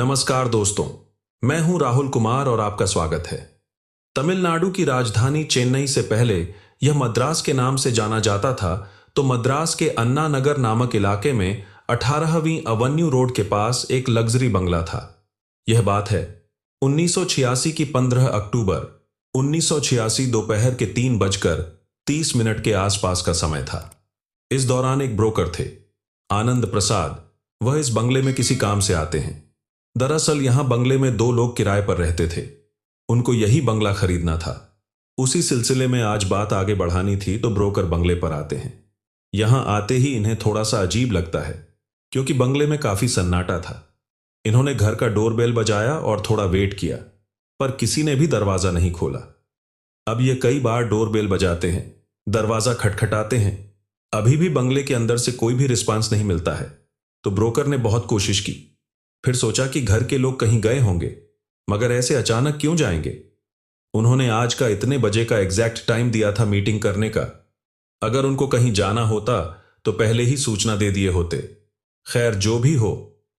नमस्कार दोस्तों, मैं हूं राहुल कुमार और आपका स्वागत है। तमिलनाडु की राजधानी चेन्नई से पहले यह मद्रास के नाम से जाना जाता था, तो मद्रास के अन्ना नगर नामक इलाके में 18वीं अवेन्यू रोड के पास एक लग्जरी बंगला था। यह बात है 1986 की 15 अक्टूबर 1986 दोपहर के 3:30 के आसपास का समय था। इस दौरान एक ब्रोकर थे, आनंद प्रसाद। वह इस बंगले में किसी काम से आते हैं। दरअसल यहां बंगले में 2 लोग किराए पर रहते थे। उनको यही बंगला खरीदना था। उसी सिलसिले में आज बात आगे बढ़ानी थी, तो ब्रोकर बंगले पर आते हैं। यहां आते ही इन्हें थोड़ा सा अजीब लगता है, क्योंकि बंगले में काफी सन्नाटा था। इन्होंने घर का डोरबेल बजाया और थोड़ा वेट किया, पर किसी ने भी दरवाजा नहीं खोला। अब ये कई बार डोरबेल बजाते हैं, दरवाजा खटखटाते हैं, अभी भी बंगले के अंदर से कोई भी रिस्पांस नहीं मिलता है। तो ब्रोकर ने बहुत कोशिश की, फिर सोचा कि घर के लोग कहीं गए होंगे, मगर ऐसे अचानक क्यों जाएंगे। उन्होंने आज का इतने बजे का एग्जैक्ट टाइम दिया था मीटिंग करने का। अगर उनको कहीं जाना होता तो पहले ही सूचना दे दिए होते। खैर, जो भी हो,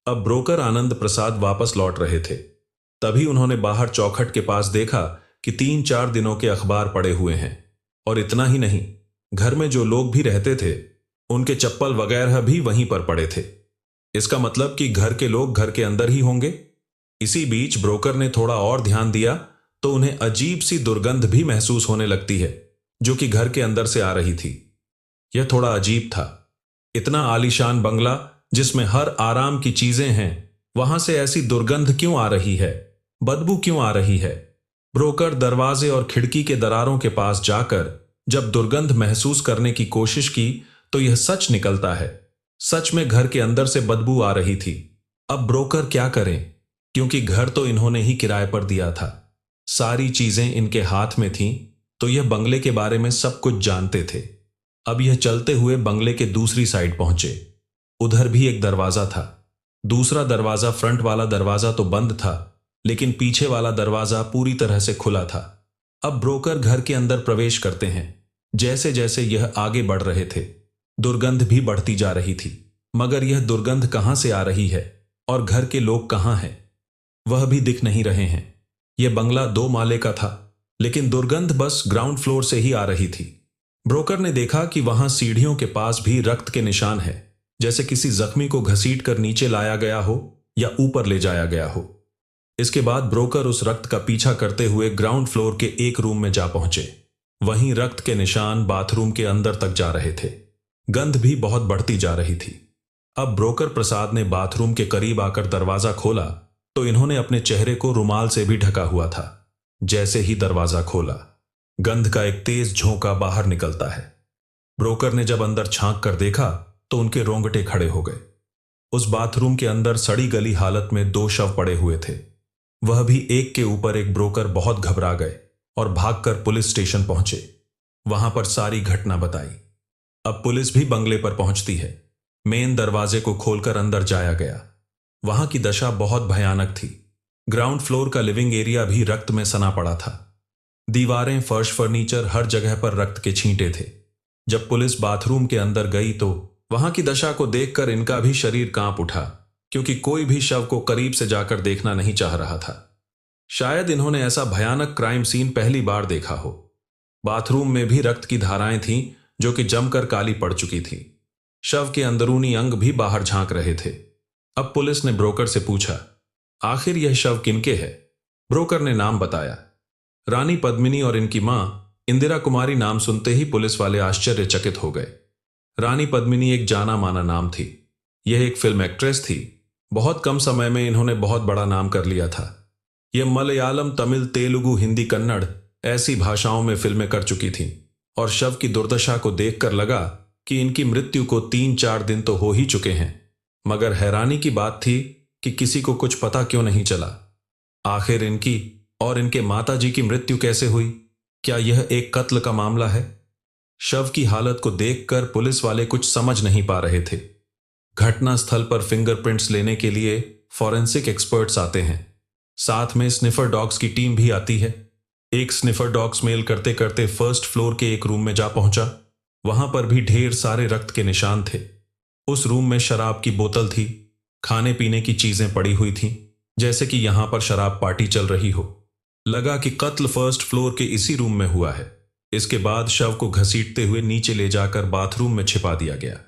अब ब्रोकर आनंद प्रसाद वापस लौट रहे थे। तभी उन्होंने बाहर चौखट के पास देखा कि 3-4 दिनों के अखबार पड़े हुए हैं। और इतना ही नहीं, घर में जो लोग भी रहते थे उनके चप्पल वगैरह भी वहीं पर पड़े थे। इसका मतलब कि घर के लोग घर के अंदर ही होंगे। इसी बीच ब्रोकर ने थोड़ा और ध्यान दिया तो उन्हें अजीब सी दुर्गंध भी महसूस होने लगती है, जो कि घर के अंदर से आ रही थी। यह थोड़ा अजीब था। इतना आलीशान बंगला जिसमें हर आराम की चीजें हैं, वहां से ऐसी दुर्गंध क्यों आ रही है, बदबू क्यों आ रही है। ब्रोकर दरवाजे और खिड़की के दरारों के पास जाकर जब दुर्गंध महसूस करने की कोशिश की तो यह सच निकलता है। सच में घर के अंदर से बदबू आ रही थी। अब ब्रोकर क्या करें, क्योंकि घर तो इन्होंने ही किराए पर दिया था, सारी चीजें इनके हाथ में थीं, तो यह बंगले के बारे में सब कुछ जानते थे। अब यह चलते हुए बंगले के दूसरी साइड पहुंचे। उधर भी एक दरवाजा था। दूसरा दरवाजा, फ्रंट वाला दरवाजा तो बंद था, लेकिन पीछे वाला दरवाजा पूरी तरह से खुला था। अब ब्रोकर घर के अंदर प्रवेश करते हैं। जैसे जैसे यह आगे बढ़ रहे थे, दुर्गंध भी बढ़ती जा रही थी। मगर यह दुर्गंध कहां से आ रही है और घर के लोग कहां हैं, वह भी दिख नहीं रहे हैं। यह बंगला 2 माले का था, लेकिन दुर्गंध बस ग्राउंड फ्लोर से ही आ रही थी। ब्रोकर ने देखा कि वहां सीढ़ियों के पास भी रक्त के निशान हैं, जैसे किसी जख्मी को घसीट कर नीचे लाया गया हो या ऊपर ले जाया गया हो। इसके बाद ब्रोकर उस रक्त का पीछा करते हुए ग्राउंड फ्लोर के एक रूम में जा पहुंचे। वहीं रक्त के निशान बाथरूम के अंदर तक जा रहे थे। गंध भी बहुत बढ़ती जा रही थी। अब ब्रोकर प्रसाद ने बाथरूम के करीब आकर दरवाजा खोला तो इन्होंने अपने चेहरे को रुमाल से भी ढका हुआ था। जैसे ही दरवाजा खोला, गंध का एक तेज झोंका बाहर निकलता है। ब्रोकर ने जब अंदर झांक कर देखा तो उनके रोंगटे खड़े हो गए। उस बाथरूम के अंदर सड़ी गली हालत में 2 शव पड़े हुए थे, वह भी एक के ऊपर एक। ब्रोकर बहुत घबरा गए और भागकर पुलिस स्टेशन पहुंचे। वहां पर सारी घटना बताई। अब पुलिस भी बंगले पर पहुंचती है। मेन दरवाजे को खोलकर अंदर जाया गया। वहां की दशा बहुत भयानक थी। ग्राउंड फ्लोर का लिविंग एरिया भी रक्त में सना पड़ा था। दीवारें, फर्श, फर्नीचर, हर जगह पर रक्त के छींटे थे। जब पुलिस बाथरूम के अंदर गई तो वहां की दशा को देखकर इनका भी शरीर कांप उठा, क्योंकि कोई भी शव को करीब से जाकर देखना नहीं चाह रहा था। शायद इन्होंने ऐसा भयानक क्राइम सीन पहली बार देखा हो। बाथरूम में भी रक्त की धाराएं थीं, जो कि जमकर काली पड़ चुकी थी। शव के अंदरूनी अंग भी बाहर झांक रहे थे। अब पुलिस ने ब्रोकर से पूछा, आखिर यह शव किनके है। ब्रोकर ने नाम बताया, रानी पद्मिनी और इनकी मां इंदिरा कुमारी। नाम सुनते ही पुलिस वाले आश्चर्यचकित हो गए। रानी पद्मिनी एक जाना माना नाम थी। यह एक फिल्म एक्ट्रेस थी। बहुत कम समय में इन्होंने बहुत बड़ा नाम कर लिया था। यह मलयालम, तमिल, तेलुगु, हिंदी, कन्नड़ ऐसी भाषाओं में फिल्में कर चुकी थीं। और शव की दुर्दशा को देखकर लगा कि इनकी मृत्यु को 3-4 दिन तो हो ही चुके हैं। मगर हैरानी की बात थी कि किसी को कुछ पता क्यों नहीं चला। आखिर इनकी और इनके माताजी की मृत्यु कैसे हुई? क्या यह एक कत्ल का मामला है? शव की हालत को देखकर पुलिस वाले कुछ समझ नहीं पा रहे थे। घटना स्थल पर फिंगरप्रिंट्स लेने के लिए फॉरेंसिक एक्सपर्ट्स आते हैं। साथ में स्निफर डॉग्स की टीम भी आती है। एक स्निफर डॉग स्मेल करते करते फर्स्ट फ्लोर के एक रूम में जा पहुंचा। वहां पर भी ढेर सारे रक्त के निशान थे। उस रूम में शराब की बोतल थी, खाने पीने की चीजें पड़ी हुई थीं। जैसे कि यहां पर शराब पार्टी चल रही हो। लगा कि कत्ल फर्स्ट फ्लोर के इसी रूम में हुआ है। इसके बाद शव को घसीटते हुए नीचे ले जाकर बाथरूम में छिपा दिया गया।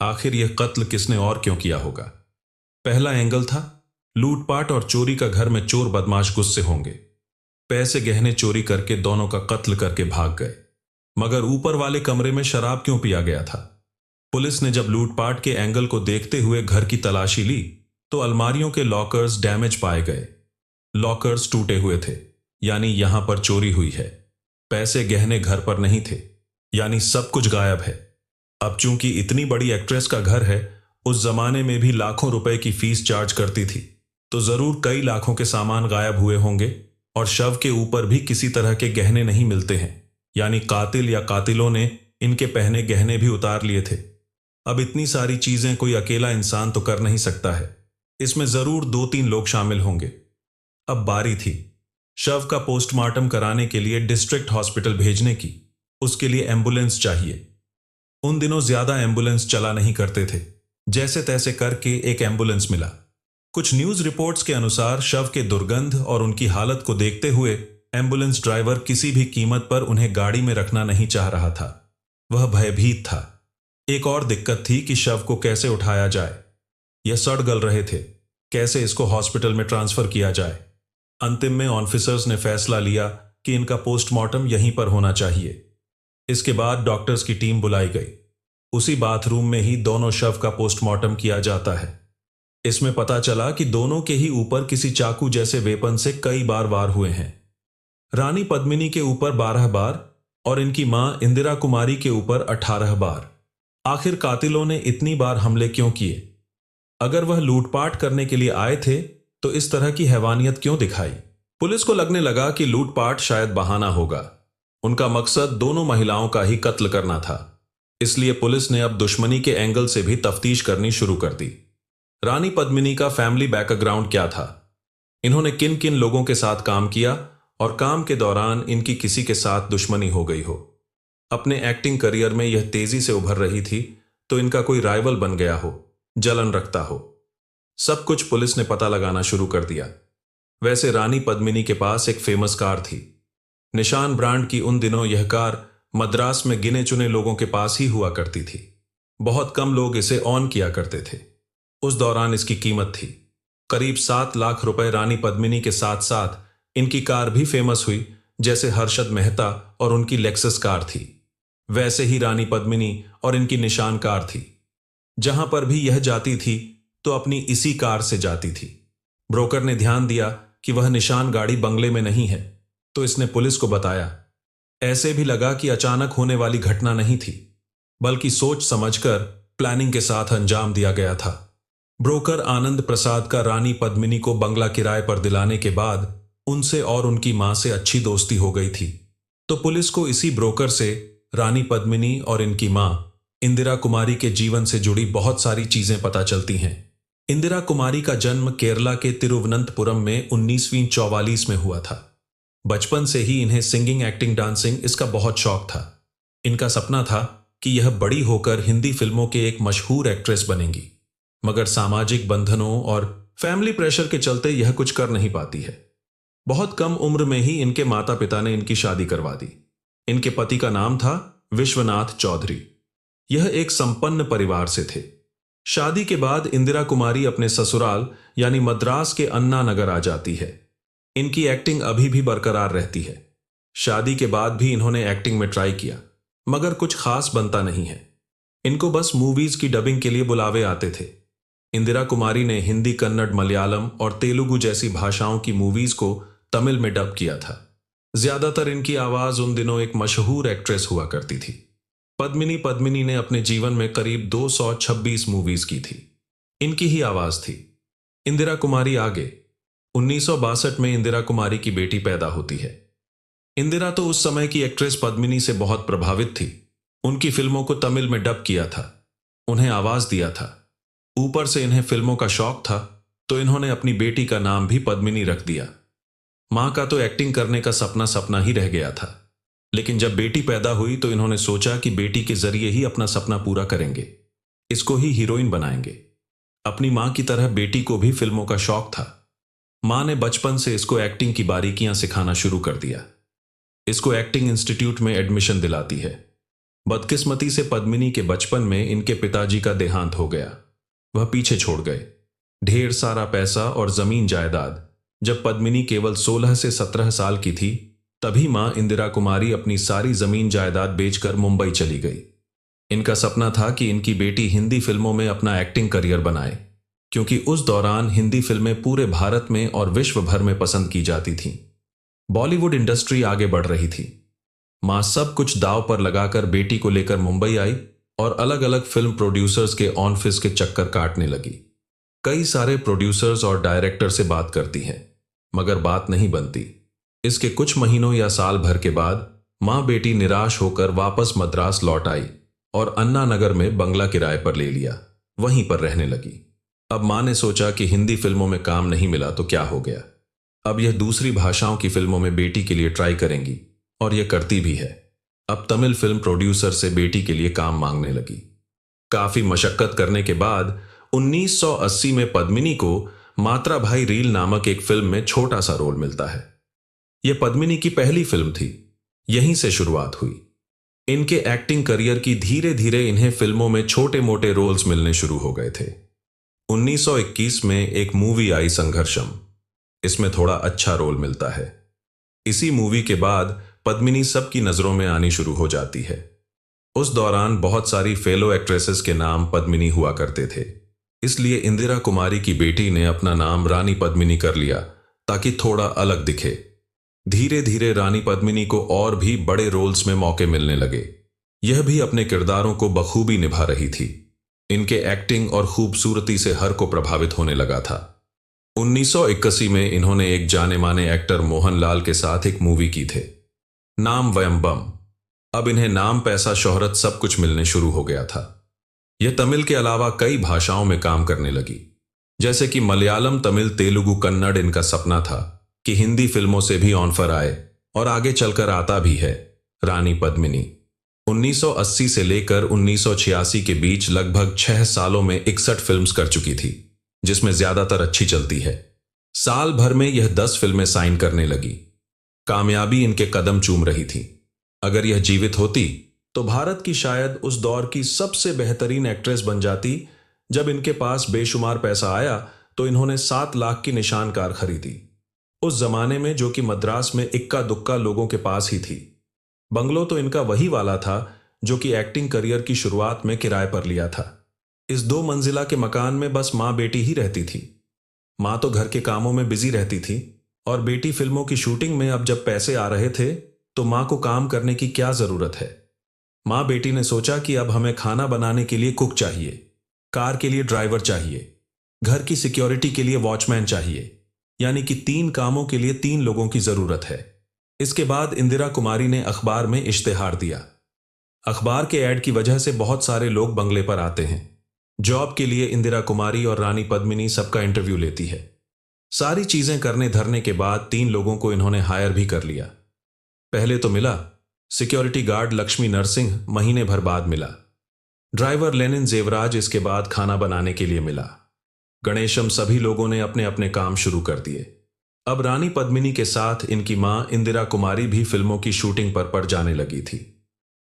आखिर यह कत्ल किसने और क्यों किया होगा? पहला एंगल था लूटपाट और चोरी का। घर में चोर बदमाश गुस्से होंगे, पैसे गहने चोरी करके दोनों का कत्ल करके भाग गए। मगर ऊपर वाले कमरे में शराब क्यों पिया गया था? पुलिस ने जब लूटपाट के एंगल को देखते हुए घर की तलाशी ली तो अलमारियों के लॉकर्स डैमेज पाए गए। लॉकर्स टूटे हुए थे, यानी यहां पर चोरी हुई है। पैसे गहने घर पर नहीं थे, यानी सब कुछ गायब है। अब चूंकि इतनी बड़ी एक्ट्रेस का घर है, उस जमाने में भी लाखों रुपए की फीस चार्ज करती थी, तो जरूर कई लाखों के सामान गायब हुए होंगे। और शव के ऊपर भी किसी तरह के गहने नहीं मिलते हैं, यानी कातिल या कातिलों ने इनके पहने गहने भी उतार लिए थे। अब इतनी सारी चीजें कोई अकेला इंसान तो कर नहीं सकता है, इसमें जरूर 2-3 लोग शामिल होंगे। अब बारी थी शव का पोस्टमार्टम कराने के लिए डिस्ट्रिक्ट हॉस्पिटल भेजने की। उसके लिए एम्बुलेंस चाहिए। उन दिनों ज्यादा एम्बुलेंस चला नहीं करते थे। जैसे तैसे करके एक एम्बुलेंस मिला। कुछ न्यूज रिपोर्ट्स के अनुसार शव के दुर्गंध और उनकी हालत को देखते हुए एम्बुलेंस ड्राइवर किसी भी कीमत पर उन्हें गाड़ी में रखना नहीं चाह रहा था। वह भयभीत था। एक और दिक्कत थी कि शव को कैसे उठाया जाए। यह सड़ गल रहे थे, कैसे इसको हॉस्पिटल में ट्रांसफर किया जाए। अंतिम में ऑफिसर्स ने फैसला लिया कि इनका पोस्टमार्टम यहीं पर होना चाहिए। इसके बाद डॉक्टर्स की टीम बुलाई गई। उसी बाथरूम में ही दोनों शव का पोस्टमार्टम किया जाता है। इसमें पता चला कि दोनों के ही ऊपर किसी चाकू जैसे वेपन से कई बार वार हुए हैं। रानी पद्मिनी के ऊपर 12 बार और इनकी मां इंदिरा कुमारी के ऊपर 18 बार। आखिर कातिलों ने इतनी बार हमले क्यों किए? अगर वह लूटपाट करने के लिए आए थे तो इस तरह की हैवानियत क्यों दिखाई? पुलिस को लगने लगा कि लूटपाट शायद बहाना होगा। उनका मकसद दोनों महिलाओं का ही कत्ल करना था। इसलिए पुलिस ने अब दुश्मनी के एंगल से भी तफ्तीश करनी शुरू कर दी। रानी पद्मिनी का फैमिली बैकग्राउंड क्या था? इन्होंने किन किन लोगों के साथ काम किया और काम के दौरान इनकी किसी के साथ दुश्मनी हो गई हो? अपने एक्टिंग करियर में यह तेजी से उभर रही थी तो इनका कोई राइवल बन गया हो, जलन रखता हो। सब कुछ पुलिस ने पता लगाना शुरू कर दिया। वैसे रानी पद्मिनी के पास एक फेमस कार थी। निशान ब्रांड की। उन दिनों यह कार मद्रास में गिने चुने लोगों के पास ही हुआ करती थी। बहुत कम लोग इसे ऑन किया करते थे। उस दौरान इसकी कीमत थी करीब 7 लाख रुपए। रानी पद्मिनी के साथ साथ इनकी कार भी फेमस हुई, जैसे हर्षद मेहता और उनकी लेक्सस कार थी, वैसे ही रानी पद्मिनी और इनकी निशान कार थी। जहां पर भी यह जाती थी तो अपनी इसी कार से जाती थी। ब्रोकर ने ध्यान दिया कि वह निशान गाड़ी बंगले में नहीं है, तो इसने पुलिस को बताया। ऐसे भी लगा कि अचानक होने वाली घटना नहीं थी, बल्कि सोच समझकर प्लानिंग के साथ अंजाम दिया गया था। ब्रोकर आनंद प्रसाद का रानी पद्मिनी को बंगला किराए पर दिलाने के बाद उनसे और उनकी मां से अच्छी दोस्ती हो गई थी। तो पुलिस को इसी ब्रोकर से रानी पद्मिनी और इनकी मां इंदिरा कुमारी के जीवन से जुड़ी बहुत सारी चीजें पता चलती हैं। इंदिरा कुमारी का जन्म केरला के तिरुवनंतपुरम में 1944 में हुआ था। बचपन से ही इन्हें सिंगिंग, एक्टिंग, डांसिंग इसका बहुत शौक था। इनका सपना था कि यह बड़ी होकर हिंदी फिल्मों के एक मशहूर एक्ट्रेस बनेंगी, मगर सामाजिक बंधनों और फैमिली प्रेशर के चलते यह कुछ कर नहीं पाती है। बहुत कम उम्र में ही इनके माता पिता ने इनकी शादी करवा दी। इनके पति का नाम था विश्वनाथ चौधरी। यह एक संपन्न परिवार से थे। शादी के बाद इंदिरा कुमारी अपने ससुराल यानी मद्रास के अन्ना नगर आ जाती है। इनकी एक्टिंग अभी भी बरकरार रहती है। शादी के बाद भी इन्होंने एक्टिंग में ट्राई किया, मगर कुछ खास बनता नहीं है। इनको बस मूवीज की डबिंग के लिए बुलावे आते थे। इंदिरा कुमारी ने हिंदी, कन्नड़, मलयालम और तेलुगु जैसी भाषाओं की मूवीज को तमिल में डब किया था। ज्यादातर इनकी आवाज उन दिनों एक मशहूर एक्ट्रेस हुआ करती थी। पद्मिनी ने अपने जीवन में करीब 226 मूवीज की थी। इनकी ही आवाज थी। इंदिरा कुमारी आगे। 1962 में इंदिरा कुमारी की बेटी पैदा होती है। इंदिरा तो उस समय की एक्ट्रेस पद्मिनी से बहुत प्रभावित थी। उनकी फिल्मों को तमिल में डब किया था, उन्हें आवाज दिया था। ऊपर से इन्हें फिल्मों का शौक था, तो इन्होंने अपनी बेटी का नाम भी पद्मिनी रख दिया। मां का तो एक्टिंग करने का सपना सपना ही रह गया था, लेकिन जब बेटी पैदा हुई तो इन्होंने सोचा कि बेटी के जरिए ही अपना सपना पूरा करेंगे, इसको ही हीरोइन बनाएंगे। अपनी मां की तरह बेटी को भी फिल्मों का शौक था। माँ ने बचपन से इसको एक्टिंग की बारीकियां सिखाना शुरू कर दिया। इसको एक्टिंग इंस्टीट्यूट में एडमिशन दिलाती है। बदकिस्मती से पद्मिनी के बचपन में इनके पिताजी का देहांत हो गया। वह पीछे छोड़ गए ढेर सारा पैसा और जमीन जायदाद। जब पद्मिनी केवल 16 से 17 साल की थी, तभी मां इंदिरा कुमारी अपनी सारी जमीन जायदाद बेचकर मुंबई चली गई। इनका सपना था कि इनकी बेटी हिंदी फिल्मों में अपना एक्टिंग करियर बनाए, क्योंकि उस दौरान हिंदी फिल्में पूरे भारत में और विश्व भर में पसंद की जाती थीं। बॉलीवुड इंडस्ट्री आगे बढ़ रही थी। मां सब कुछ दांव पर लगाकर बेटी को लेकर मुंबई आई और अलग अलग फिल्म प्रोड्यूसर्स के ऑफिस के चक्कर काटने लगी। कई सारे प्रोड्यूसर्स और डायरेक्टर से बात करती हैं, मगर बात नहीं बनती। इसके कुछ महीनों या साल भर के बाद मां बेटी निराश होकर वापस मद्रास लौट आई और अन्ना नगर में बंगला किराए पर ले लिया। वहीं पर रहने लगी। अब मां ने सोचा कि हिंदी फिल्मों में काम नहीं मिला तो क्या हो गया, अब यह दूसरी भाषाओं की फिल्मों में बेटी के लिए ट्राई करेंगी, और यह करती भी है। अब तमिल फिल्म प्रोड्यूसर से बेटी के लिए काम मांगने लगी। काफी मशक्कत करने के बाद 1980 में पद्मिनी को मात्रा भाई रील नामक एक फिल्म में छोटा सा रोल मिलता है। यह पद्मिनी की पहली फिल्म थी। यहीं से शुरुआत हुई। इनके एक्टिंग करियर की धीरे धीरे इन्हें फिल्मों में छोटे मोटे रोल्स मिलने शुरू हो गए थे। 1921 में एक मूवी आई संघर्षम। इसमें थोड़ा अच्छा रोल मिलता है। इसी मूवी के बाद पद्मिनी सबकी नजरों में आनी शुरू हो जाती है। उस दौरान बहुत सारी फेलो एक्ट्रेसेस के नाम पद्मिनी हुआ करते थे, इसलिए इंदिरा कुमारी की बेटी ने अपना नाम रानी पद्मिनी कर लिया ताकि थोड़ा अलग दिखे। धीरे धीरे रानी पद्मिनी को और भी बड़े रोल्स में मौके मिलने लगे। यह भी अपने किरदारों को बखूबी निभा रही थी। इनके एक्टिंग और खूबसूरती से हर को प्रभावित होने लगा था। 1981 में इन्होंने एक जाने माने एक्टर मोहनलाल के साथ एक मूवी की थे, नाम वयम्बम। अब इन्हें नाम, पैसा, शोहरत सब कुछ मिलने शुरू हो गया था। यह तमिल के अलावा कई भाषाओं में काम करने लगी, जैसे कि मलयालम, तमिल, तेलुगु, कन्नड़। इनका सपना था कि हिंदी फिल्मों से भी ऑफर आए, और आगे चलकर आता भी है। रानी पद्मिनी 1980 से लेकर 1986 के बीच लगभग 6 सालों में 61 फिल्म्स कर चुकी थी, जिसमें ज्यादातर अच्छी चलती है। साल भर में यह 10 फिल्में साइन करने लगी। कामयाबी इनके कदम चूम रही थी। अगर यह जीवित होती तो भारत की शायद उस दौर की सबसे बेहतरीन एक्ट्रेस बन जाती। जब इनके पास बेशुमार पैसा आया तो इन्होंने 7 लाख की निशान कार खरीदी, उस जमाने में, जो कि मद्रास में इक्का दुक्का लोगों के पास ही थी। बंगलो तो इनका वही वाला था जो कि एक्टिंग करियर की शुरुआत में किराए पर लिया था। इस 2 मंजिला के मकान में बस मां बेटी ही रहती थी। मां तो घर के कामों में बिजी रहती थी और बेटी फिल्मों की शूटिंग में। अब जब पैसे आ रहे थे तो मां को काम करने की क्या जरूरत है। मां बेटी ने सोचा कि अब हमें खाना बनाने के लिए कुक चाहिए, कार के लिए ड्राइवर चाहिए, घर की सिक्योरिटी के लिए वॉचमैन चाहिए, यानी कि 3 कामों के लिए 3 लोगों की जरूरत है। इसके बाद इंदिरा कुमारी ने अखबार में इश्तेहार दिया। अखबार के ऐड की वजह से बहुत सारे लोग बंगले पर आते हैं। जॉब के लिए इंदिरा कुमारी और रानी पद्मिनी सबका इंटरव्यू लेती है। सारी चीजें करने धरने के बाद 3 लोगों को इन्होंने हायर भी कर लिया। पहले तो मिला सिक्योरिटी गार्ड लक्ष्मी नरसिंह, महीने भर बाद मिला। ड्राइवर लेनिन जेवराज, इसके बाद खाना बनाने के लिए मिला गणेशम। सभी लोगों ने अपने अपने काम शुरू कर दिए। अब रानी पद्मिनी के साथ इनकी मां इंदिरा कुमारी भी फिल्मों की शूटिंग पर पड़ जाने लगी थी।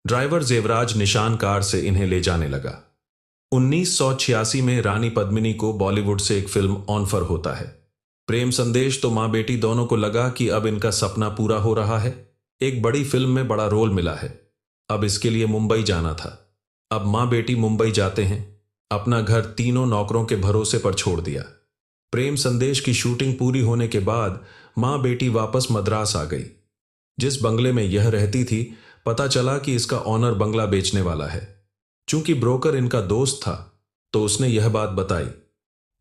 ड्राइवर जेवराज निशान कार से इन्हें ले जाने लगा। 1986 में रानी पद्मिनी को बॉलीवुड से एक फिल्म ऑफर होता है, प्रेम संदेश। तो मां बेटी दोनों को लगा कि अब इनका सपना पूरा हो रहा है। एक बड़ी फिल्म में बड़ा रोल मिला है। अब इसके लिए मुंबई जाना था। अब मां बेटी मुंबई जाते हैं। अपना घर तीनों नौकरों के भरोसे पर छोड़ दिया। प्रेम संदेश की शूटिंग पूरी होने के बाद मां बेटी वापस मद्रास आ गई। जिस बंगले में यह रहती थी, पता चला कि इसका ऑनर बंगला बेचने वाला है। चूंकि ब्रोकर इनका दोस्त था तो उसने यह बात बताई।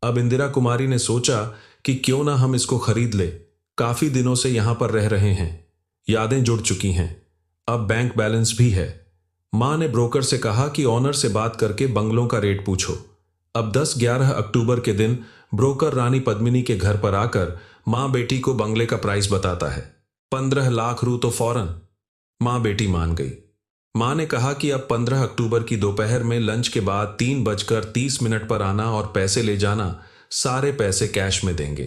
अब इंदिरा कुमारी ने सोचा कि क्यों ना हम इसको खरीद ले। काफी दिनों से यहां पर रह रहे हैं, यादें जुड़ चुकी हैं, अब बैंक बैलेंस भी है। मां ने ब्रोकर से कहा कि ऑनर से बात करके बंगलों का रेट पूछो। अब 10-11 अक्टूबर के दिन ब्रोकर रानी पद्मिनी के घर पर आकर मां बेटी को बंगले का प्राइस बताता है। 15 लाख रू तो फौरन मां बेटी मान गई। मां ने कहा कि अब 15 अक्टूबर की दोपहर में लंच के बाद 3:30 पर आना और पैसे ले जाना। सारे पैसे कैश में देंगे।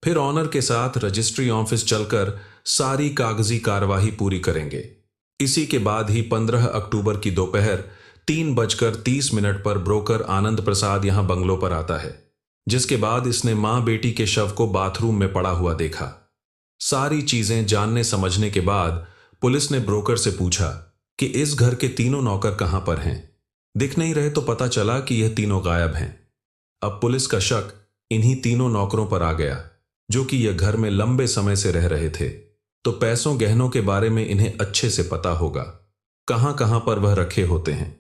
फिर ऑनर के साथ रजिस्ट्री ऑफिस चलकर सारी कागजी कार्यवाही पूरी करेंगे। इसी के बाद ही 15 अक्टूबर की दोपहर 3:30 पर ब्रोकर आनंद प्रसाद यहां बंगलों पर आता है, जिसके बाद इसने मां बेटी के शव को बाथरूम में पड़ा हुआ देखा। सारी चीजें जानने समझने के बाद पुलिस ने ब्रोकर से पूछा कि इस घर के तीनों नौकर कहां पर हैं। दिख नहीं रहे तो पता चला कि यह तीनों गायब हैं। अब पुलिस का शक इन्हीं तीनों नौकरों पर आ गया, जो कि यह घर में लंबे समय से रह रहे थे, तो पैसों गहनों के बारे में इन्हें अच्छे से पता होगा, कहां कहां पर वह रखे होते हैं।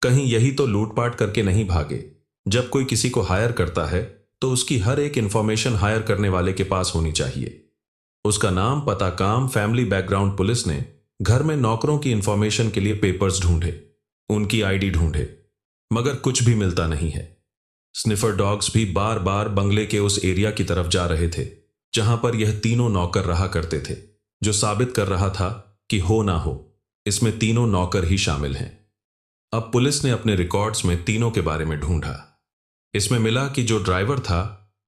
कहीं यही तो लूटपाट करके नहीं भागे। जब कोई किसी को हायर करता है तो उसकी हर एक इंफॉर्मेशन हायर करने वाले के पास होनी चाहिए। उसका नाम, पता, काम, फैमिली बैकग्राउंड। पुलिस ने घर में नौकरों की इंफॉर्मेशन के लिए पेपर्स ढूंढे, उनकी आईडी ढूंढे, मगर कुछ भी मिलता नहीं है। स्निफर डॉग्स भी बार बार बंगले के उस एरिया की तरफ जा रहे थे जहां पर यह तीनों नौकर रहा करते थे, जो साबित कर रहा था कि हो ना हो इसमें तीनों नौकर ही शामिल हैं। अब पुलिस ने अपने रिकॉर्ड्स में तीनों के बारे में ढूंढा। इसमें मिला कि जो ड्राइवर था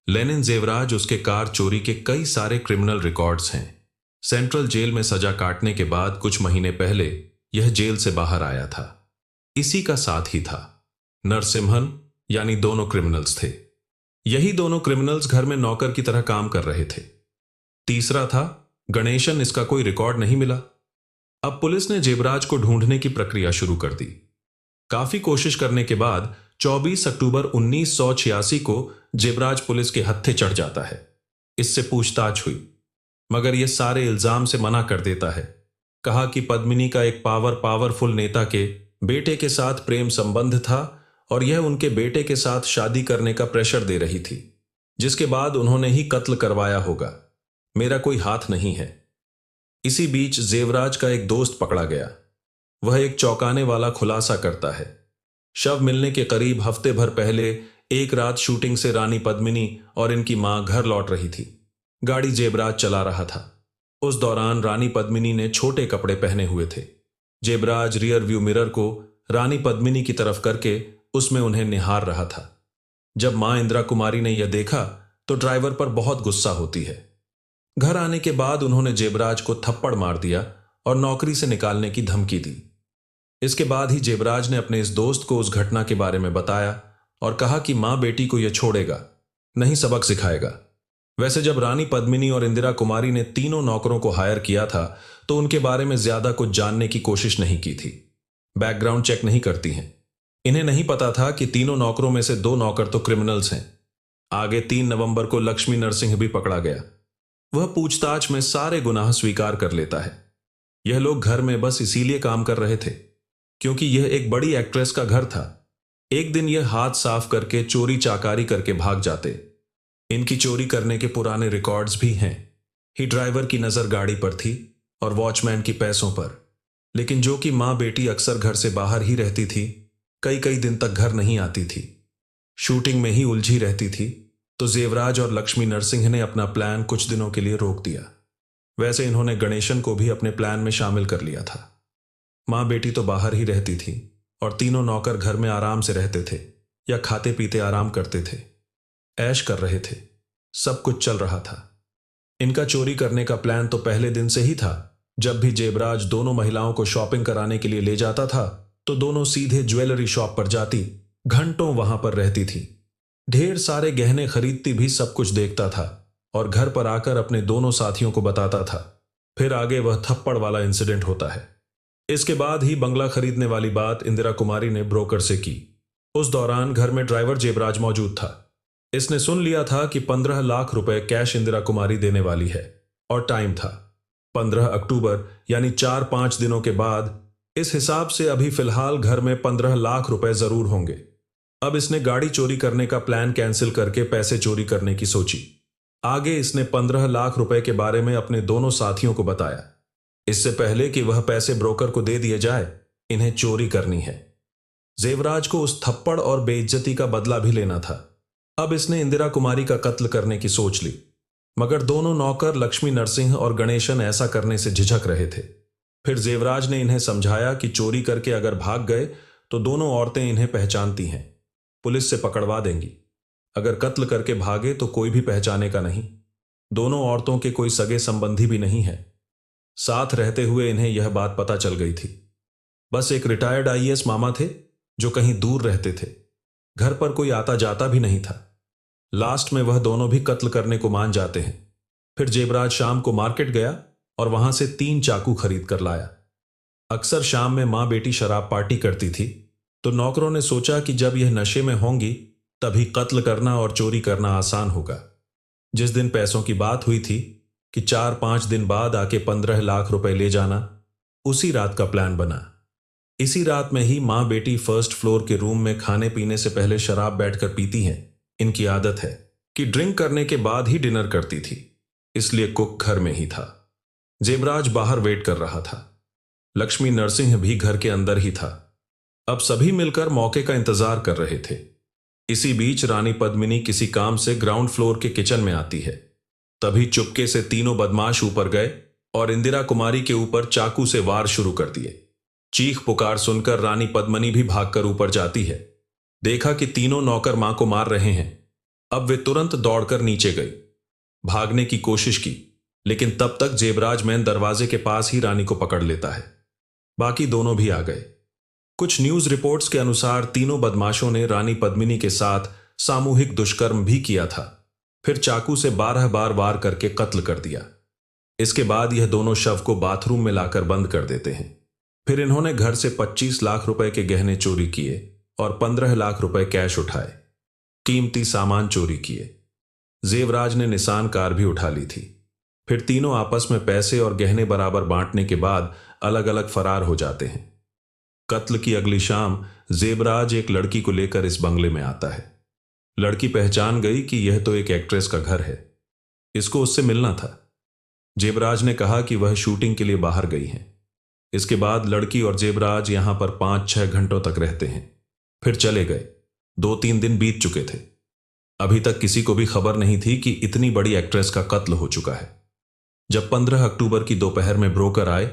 लेनिन जेवराज, उसके कार चोरी के कई सारे क्रिमिनल रिकॉर्ड्स हैं। सेंट्रल जेल में सजा काटने के बाद कुछ महीने पहले यह जेल से बाहर आया था। इसी का साथ ही था नरसिम्हन, यानी दोनों क्रिमिनल्स थे। यही दोनों क्रिमिनल्स घर में नौकर की तरह काम कर रहे थे। तीसरा था गणेशन, इसका कोई रिकॉर्ड नहीं मिला। अब पुलिस ने जेबराज को ढूंढने की प्रक्रिया शुरू कर दी। काफी कोशिश करने के बाद 24 अक्टूबर 1986 को जेबराज पुलिस के हत्थे चढ़ जाता है। इससे पूछताछ हुई, मगर यह सारे इल्जाम से मना कर देता है। कहा कि पद्मिनी का एक पावरफुल नेता के बेटे के साथ प्रेम संबंध था और यह उनके बेटे के साथ शादी करने का प्रेशर दे रही थी, जिसके बाद उन्होंने ही कत्ल करवाया होगा। मेरा कोई हाथ नहीं है। इसी बीच जेवराज का एक दोस्त पकड़ा गया। वह एक चौंकाने वाला खुलासा करता है। शव मिलने के करीब हफ्ते भर पहले एक रात शूटिंग से रानी पद्मिनी और इनकी मां घर लौट रही थी। गाड़ी जेबराज चला रहा था। उस दौरान रानी पद्मिनी ने छोटे कपड़े पहने हुए थे। जेबराज रियर व्यू मिरर को रानी पद्मिनी की तरफ करके उसमें उन्हें निहार रहा था। जब मां इंदिरा कुमारी ने यह देखा तो ड्राइवर पर बहुत गुस्सा होती है। घर आने के बाद उन्होंने जेबराज को थप्पड़ मार दिया और नौकरी से निकालने की धमकी दी। इसके बाद ही जेबराज ने अपने इस दोस्त को उस घटना के बारे में बताया और कहा कि मां बेटी को यह छोड़ेगा नहीं, सबक सिखाएगा। वैसे जब रानी पद्मिनी और इंदिरा कुमारी ने तीनों नौकरों को हायर किया था तो उनके बारे में ज्यादा कुछ जानने की कोशिश नहीं की थी। बैकग्राउंड चेक नहीं करती हैं। इन्हें नहीं पता था कि तीनों नौकरों में से 2 नौकर तो क्रिमिनल्स हैं। आगे 3 नवंबर को लक्ष्मी नरसिंह भी पकड़ा गया। वह पूछताछ में सारे गुनाह स्वीकार कर लेता है। यह लोग घर में बस इसीलिए काम कर रहे थे क्योंकि यह एक बड़ी एक्ट्रेस का घर था। एक दिन यह हाथ साफ करके चोरी चाकारी करके भाग जाते। इनकी चोरी करने के पुराने रिकॉर्ड्स भी हैं। ही ड्राइवर की नजर गाड़ी पर थी और वॉचमैन की पैसों पर, लेकिन जो कि मां बेटी अक्सर घर से बाहर ही रहती थी, कई कई दिन तक घर नहीं आती थी, शूटिंग में ही उलझी रहती थी, तो जेवराज और लक्ष्मी नरसिंह ने अपना प्लान कुछ दिनों के लिए रोक दिया। वैसे इन्होंने गणेशन को भी अपने प्लान में शामिल कर लिया था। मां बेटी तो बाहर ही रहती थी और तीनों नौकर घर में आराम से रहते थे या खाते पीते आराम करते थे, ऐश कर रहे थे। सब कुछ चल रहा था। इनका चोरी करने का प्लान तो पहले दिन से ही था। जब भी जेबराज दोनों महिलाओं को शॉपिंग कराने के लिए ले जाता था तो दोनों सीधे ज्वेलरी शॉप पर जाती, घंटों वहां पर रहती थी, ढेर सारे गहने खरीदती भी, सब कुछ देखता था और घर पर आकर अपने दोनों साथियों को बताता था। फिर आगे वह थप्पड़ वाला इंसिडेंट होता है। इसके बाद ही बंगला खरीदने वाली बात इंदिरा कुमारी ने ब्रोकर से की। उस दौरान घर में ड्राइवर जेबराज मौजूद था। इसने सुन लिया था कि 15 लाख रुपए कैश इंदिरा कुमारी देने वाली है और टाइम था 15 अक्टूबर, यानी 4-5 दिनों के बाद। इस हिसाब से अभी फिलहाल घर में 15 लाख रुपए जरूर होंगे। अब इसने गाड़ी चोरी करने का प्लान कैंसिल करके पैसे चोरी करने की सोची। आगे इसने 15 लाख रुपए के बारे में अपने दोनों साथियों को बताया। इससे पहले कि वह पैसे ब्रोकर को दे दिए जाए, इन्हें चोरी करनी है। जेवराज को उस थप्पड़ और बेइज्जती का बदला भी लेना था। अब इसने इंदिरा कुमारी का कत्ल करने की सोच ली, मगर दोनों नौकर लक्ष्मी नरसिंह और गणेशन ऐसा करने से झिझक रहे थे। फिर जेवराज ने इन्हें समझाया कि चोरी करके अगर भाग गए तो दोनों औरतें इन्हें पहचानती हैं, पुलिस से पकड़वा देंगी। अगर कत्ल करके भागे तो कोई भी पहचानेगा नहीं। दोनों औरतों के कोई सगे संबंधी भी नहीं है। साथ रहते हुए इन्हें यह बात पता चल गई थी। बस एक रिटायर्ड आईएएस मामा थे जो कहीं दूर रहते थे। घर पर कोई आता जाता भी नहीं था। लास्ट में वह दोनों भी कत्ल करने को मान जाते हैं। फिर जेबराज शाम को मार्केट गया और वहां से 3 चाकू खरीद कर लाया। अक्सर शाम में मां बेटी शराब पार्टी करती थी, तो नौकरों ने सोचा कि जब यह नशे में होंगी तभी कत्ल करना और चोरी करना आसान होगा। जिस दिन पैसों की बात हुई थी कि 4-5 दिन बाद आके 15 लाख रुपए ले जाना, उसी रात का प्लान बना। इसी रात में ही मां बेटी फर्स्ट फ्लोर के रूम में खाने पीने से पहले शराब बैठकर पीती हैं। इनकी आदत है कि ड्रिंक करने के बाद ही डिनर करती थी, इसलिए कुक घर में ही था। जेबराज बाहर वेट कर रहा था। लक्ष्मी नरसिंह भी घर के अंदर ही था। अब सभी मिलकर मौके का इंतजार कर रहे थे। इसी बीच रानी पद्मिनी किसी काम से ग्राउंड फ्लोर के किचन में आती है। तभी चुपके से तीनों बदमाश ऊपर गए और इंदिरा कुमारी के ऊपर चाकू से वार शुरू कर दिए। चीख पुकार सुनकर रानी पद्मिनी भी भागकर ऊपर जाती है। देखा कि तीनों नौकर मां को मार रहे हैं। अब वे तुरंत दौड़कर नीचे गई। भागने की कोशिश की, लेकिन तब तक जेबराज मैन दरवाजे के पास ही रानी को पकड़ लेता है। बाकी दोनों भी आ गए। कुछ न्यूज रिपोर्ट्स के अनुसार तीनों बदमाशों ने रानी पद्मिनी के साथ सामूहिक दुष्कर्म भी किया था। फिर चाकू से 12 बार वार करके कत्ल कर दिया। इसके बाद यह दोनों शव को बाथरूम में लाकर बंद कर देते हैं। फिर इन्होंने घर से 25 लाख रुपए के गहने चोरी किए और 15 लाख रुपए कैश उठाए। कीमती सामान चोरी किए। जेवराज ने निसान कार भी उठा ली थी। फिर तीनों आपस में पैसे और गहने बराबर बांटने के बाद अलग अलग फरार हो जाते हैं। कत्ल की अगली शाम जेबराज एक लड़की को लेकर इस बंगले में आता है। लड़की पहचान गई कि यह तो एक एक्ट्रेस का घर है, इसको उससे मिलना था। जेबराज ने कहा कि वह शूटिंग के लिए बाहर गई हैं। इसके बाद लड़की और जेबराज यहां पर 5-6 घंटों तक रहते हैं, फिर चले गए। 2-3 दिन बीत चुके थे। अभी तक किसी को भी खबर नहीं थी कि इतनी बड़ी एक्ट्रेस का कत्ल हो चुका है। जब 15 अक्टूबर की दोपहर में ब्रोकर आए,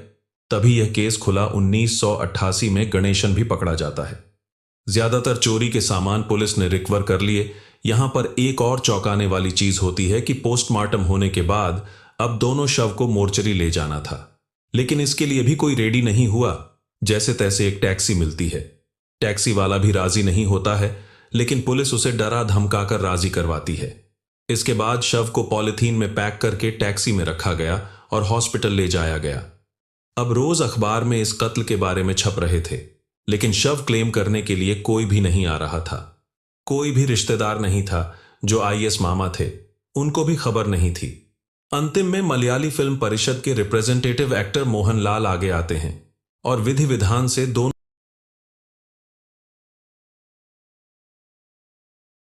तभी यह केस खुला। 1988 में गणेशन भी पकड़ा जाता है। ज्यादातर चोरी के सामान पुलिस ने रिकवर कर लिए। यहां पर एक और चौंकाने वाली चीज होती है कि पोस्टमार्टम होने के बाद अब दोनों शव को मोर्चरी ले जाना था, लेकिन इसके लिए भी कोई रेडी नहीं हुआ। जैसे तैसे एक टैक्सी मिलती है। टैक्सी वाला भी राजी नहीं होता है, लेकिन पुलिस उसे डरा धमकाकर राजी करवाती है। इसके बाद शव को पॉलिथीन में पैक करके टैक्सी में रखा गया और हॉस्पिटल ले जाया गया। अब रोज अखबार में इस कत्ल के बारे में छप रहे थे, लेकिन शव क्लेम करने के लिए कोई भी नहीं आ रहा था। कोई भी रिश्तेदार नहीं था। जो आईएएस मामा थे, उनको भी खबर नहीं थी। अंतिम में मलयाली फिल्म परिषद के रिप्रेजेंटेटिव एक्टर मोहनलाल आगे आते हैं और विधि विधान से दोनों